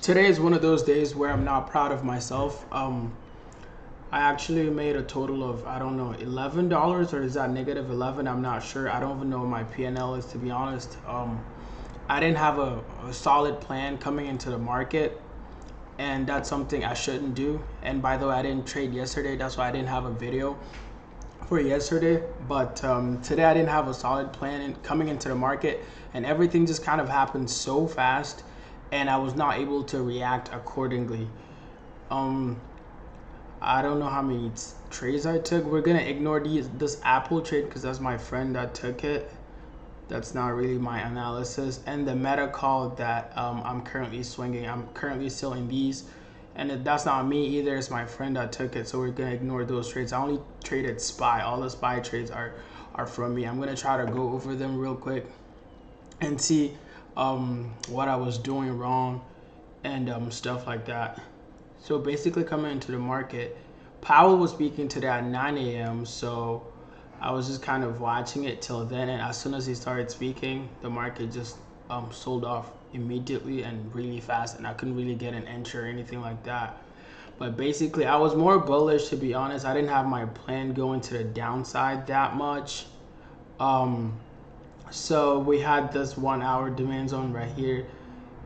Today is one of those days where I'm not proud of myself. I actually made a total of, I don't know, $11, or is that negative 11? I'm not sure. I don't even know what my P&L is, to be honest. I didn't have a solid plan coming into the market, and that's something I shouldn't do. And by the way, I didn't trade yesterday. That's why I didn't have a video for yesterday. But today I didn't have a solid plan coming into the market, and everything just kind of happened so fast, and I was not able to react accordingly. Um, I don't know how many trades I took. We're gonna ignore this Apple trade because that's my friend that took it. That's not really my analysis. And the meta call that I'm currently swinging. I'm currently still in these, and that's not me either. It's my friend that took it. So we're gonna ignore those trades. I only traded SPY. All the SPY trades are from me. I'm gonna try to go over them real quick and see what I was doing wrong and stuff like that. So basically, coming into the market, Powell was speaking today at 9 a.m. So I was just kind of watching it till then, and as soon as he started speaking, the market just sold off immediately and really fast, and I couldn't really get an entry or anything like that. But basically, I was more bullish, to be honest. I didn't have my plan going to the downside that much. Um, so we had this 1 hour demand zone right here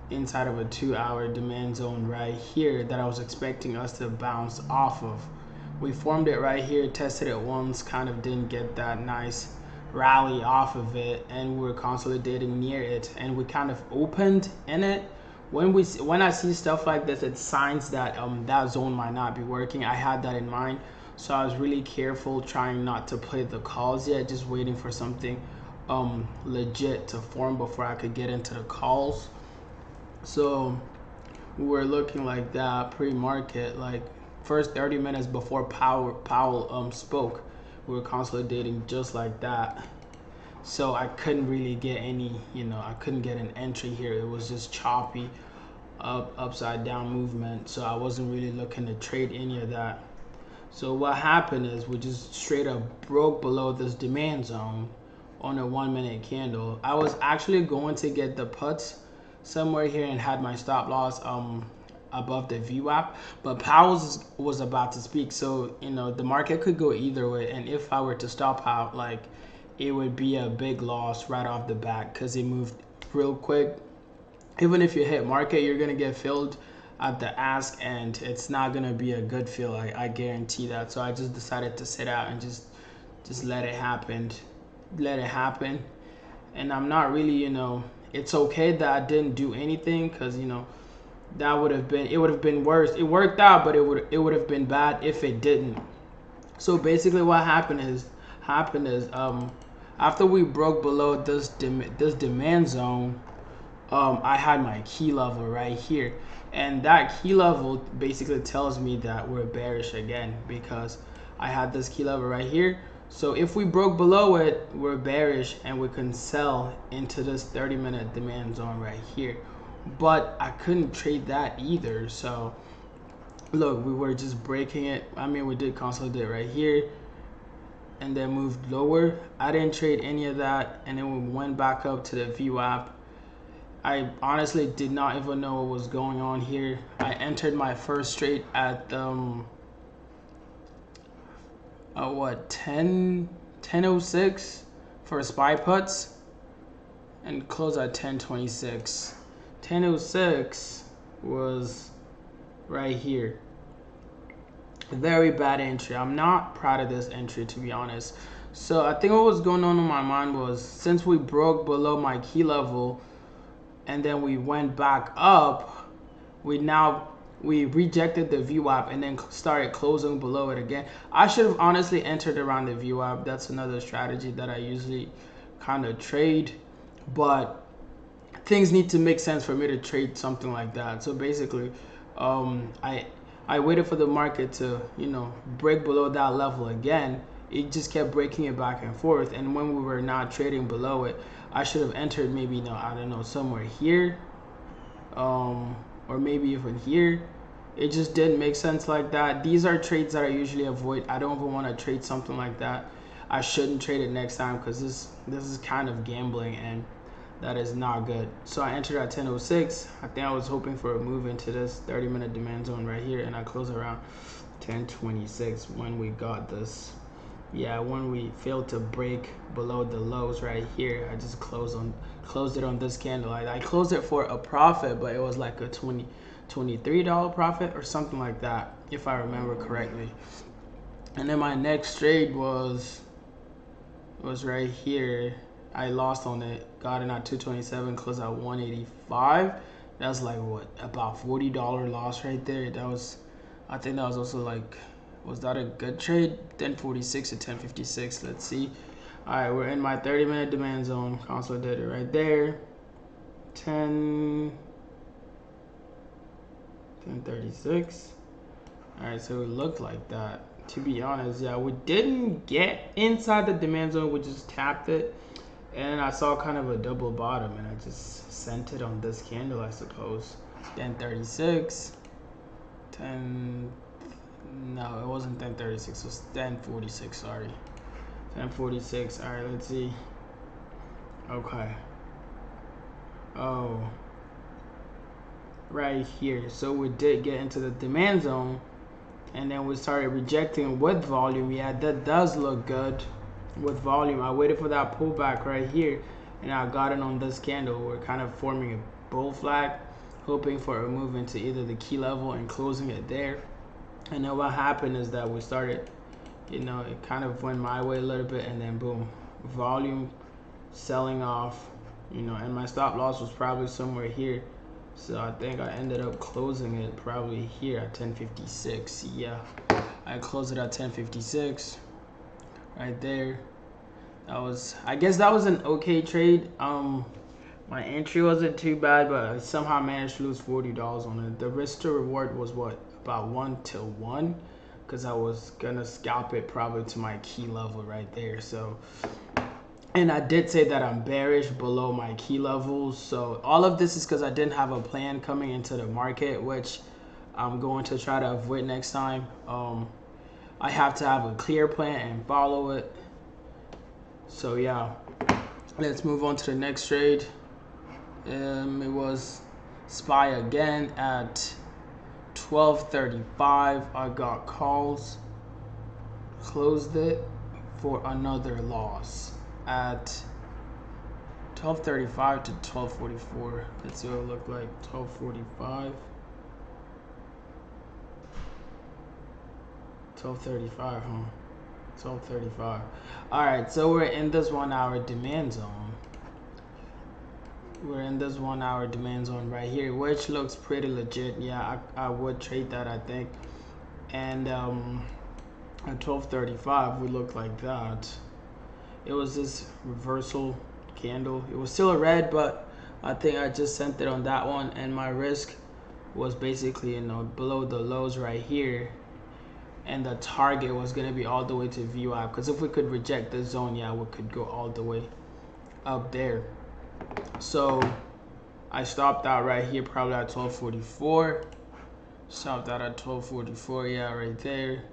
inside of a 2 hour demand zone right here that I was expecting us to bounce off of. We formed it right here, tested it once, kind of didn't get that nice rally off of it, and we were consolidating near it, and we kind of opened in it. When I see stuff like this, it's signs that that zone might not be working. I had that in mind, so I was really careful, trying not to play the calls yet, just waiting for something legit to form before I could get into the calls. So we were looking like that pre-market, like first 30 minutes before Powell spoke, we were consolidating just like that. So I couldn't really get any, I couldn't get an entry here. It was just choppy, upside down movement. So I wasn't really looking to trade any of that. So what happened is we just straight up broke below this demand zone on a 1 minute candle. I was actually going to get the puts somewhere here and had my stop loss above the VWAP, but Powell was about to speak, so the market could go either way, and if I were to stop out, like, it would be a big loss right off the bat because it moved real quick. Even if you hit market, you're gonna get filled at the ask, and it's not gonna be a good fill. I guarantee that. So I just decided to sit out and just let it happen, and I'm not really, it's okay that I didn't do anything, because that would have been worse. It worked out, but it would have been bad if it didn't. So basically what happened is after we broke below this demand zone, I had my key level right here, and that key level basically tells me that we're bearish again, because I had this key level right here. So if we broke below it, we're bearish, and we can sell into this 30-minute demand zone right here. But I couldn't trade that either. So look, we were just breaking it. I mean, we did consolidate right here and then moved lower. I didn't trade any of that, and then we went back up to the VWAP. I honestly did not even know what was going on here. I entered my first trade at what, 10:06 for SPY puts, and close at 10:26. 10:06 was right here. Very bad entry. I'm not proud of this entry, to be honest. So I think what was going on in my mind was, since we broke below my key level and then we went back up, we rejected the VWAP and then started closing below it again. I should have honestly entered around the VWAP. That's another strategy that I usually kind of trade, but things need to make sense for me to trade something like that. So basically, I waited for the market to break below that level again. It just kept breaking it back and forth, and when we were not trading below it, I should have entered maybe, I don't know, somewhere here, or maybe even here. It just didn't make sense like that. These are trades that I usually avoid. I don't even want to trade something like that. I shouldn't trade it next time, because this is kind of gambling, and That is not good. So I entered at 10:06. I think I was hoping for a move into this 30-minute demand zone right here, and I closed around 10:26 when we got this. Yeah, when we failed to break below the lows right here, I just closed it on this candle. I closed it for a profit, but it was like a $23 profit or something like that, if I remember correctly. And then my next trade was right here. I lost on it, got in at 227, closed at 185. That's like what, about $40 loss right there. That was, I think that was also like, was that a good trade? 1046 to 1056. Let's see. All right, we're in my 30-minute demand zone. Consolidated right there. 1036. All right, so it looked like that. To be honest, yeah, we didn't get inside the demand zone. We just tapped it, and I saw kind of a double bottom, and I just sent it on this candle, I suppose. 1036, 10. No, it wasn't 1036. It was 1046. Sorry, 1046. All right, let's see. Okay. Oh, right here. So we did get into the demand zone, and then we started rejecting with volume. Yeah, that does look good with volume. I waited for that pullback right here, and I got it on this candle. We're kind of forming a bull flag, hoping for a move into either the key level and closing it there. And then what happened is that we started, it kind of went my way a little bit, and then boom, volume selling off, and my stop loss was probably somewhere here. So I think I ended up closing it probably here at 1056. Yeah, I closed it at 1056 right there. I guess that was an okay trade. My entry wasn't too bad, but I somehow managed to lose $40 on it. The risk to reward was what, about 1 to 1, because I was gonna scalp it probably to my key level right there. So, and I did say that I'm bearish below my key levels. So all of this is because I didn't have a plan coming into the market, which I'm going to try to avoid next time. I have to have a clear plan and follow it. So yeah, let's move on to the next trade. It was SPY again at 12:35. I got calls, closed it for another loss at 12:35 to 12:44. Let's see what it looked like. 12:45. 12:35, huh? 12:35. All right, so we're in this 1 hour demand zone. We're in this 1 hour demand zone right here, which looks pretty legit. Yeah, I would trade that, I think. And at 12:35, we looked like that. It was this reversal candle. It was still a red, but I think I just sent it on that one, and my risk was basically below the lows right here, and the target was going to be all the way to VWAP, because if we could reject this zone, yeah, we could go all the way up there. So I stopped out right here probably at 12:44. Stopped out at 12:44, yeah, right there,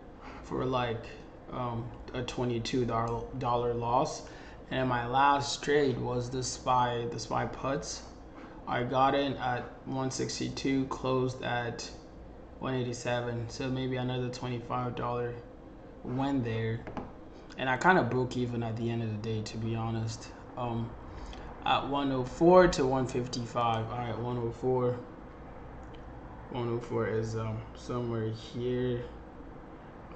for like a $22 loss. And my last trade was the SPY puts. I got in at 162, closed at 187, so maybe another $25 went there, and I kind of broke even at the end of the day, to be honest. At 104 to 155. All right, 104 is somewhere here.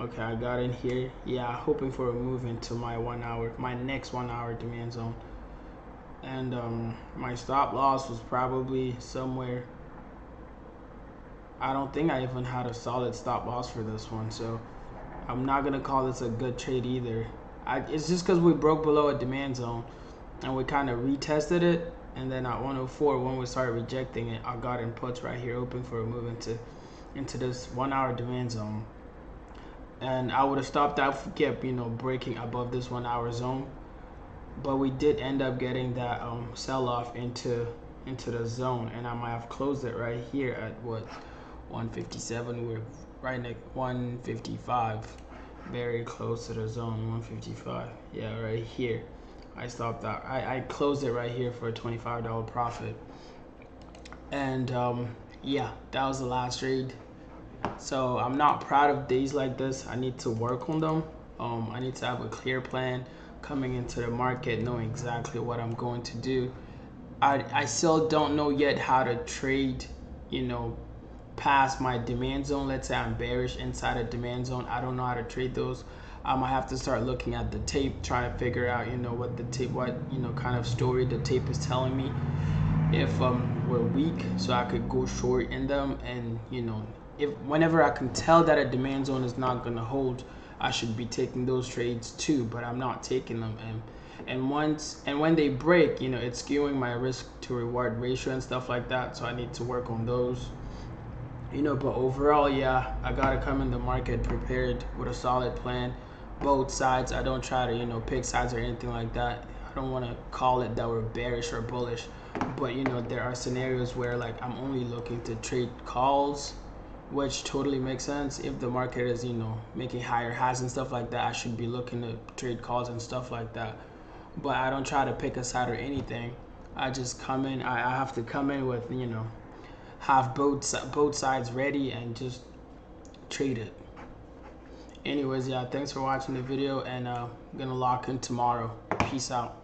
Okay, I got in here. Yeah, hoping for a move into my next 1 hour demand zone. And my stop loss was probably somewhere. I don't think I even had a solid stop loss for this one, so I'm not gonna call this a good trade either. It's just because we broke below a demand zone, and we kind of retested it, and then at 104, when we started rejecting it, I got in puts right here, hoping for a move into this 1 hour demand zone. And I would have stopped out if we kept breaking above this 1 hour zone, but we did end up getting that sell off into the zone, and I might have closed it right here at what, 157. We're right next 155, very close to the zone. 155, yeah, right here. I stopped that. I closed it right here for a $25 profit. And yeah, that was the last trade. So I'm not proud of days like this. I need to work on them. I need to have a clear plan coming into the market, knowing exactly what I'm going to do. I still don't know yet how to trade, you know, past my demand zone. Let's say I'm bearish inside a demand zone. I don't know how to trade those. I have to start looking at the tape, trying to figure out, you know, what the tape, what, you know, kind of story the tape is telling me. If we're weak, so I could go short in them, and you know, if whenever I can tell that a demand zone is not gonna hold, I should be taking those trades too. But I'm not taking them, and when they break, you know, it's skewing my risk to reward ratio and stuff like that. So I need to work on those. You know, but overall, yeah, I gotta come in the market prepared with a solid plan, both sides. I don't try to, you know, pick sides or anything like that. I don't want to call it that we're bearish or bullish, but you know, there are scenarios where like I'm only looking to trade calls, which totally makes sense. If the market is, you know, making higher highs and stuff like that, I should be looking to trade calls and stuff like that. But I don't try to pick a side or anything. I just come in. I have to come in with, you know, have both sides ready and just trade it. Anyways, yeah, thanks for watching the video, and I'm gonna lock in tomorrow. Peace out.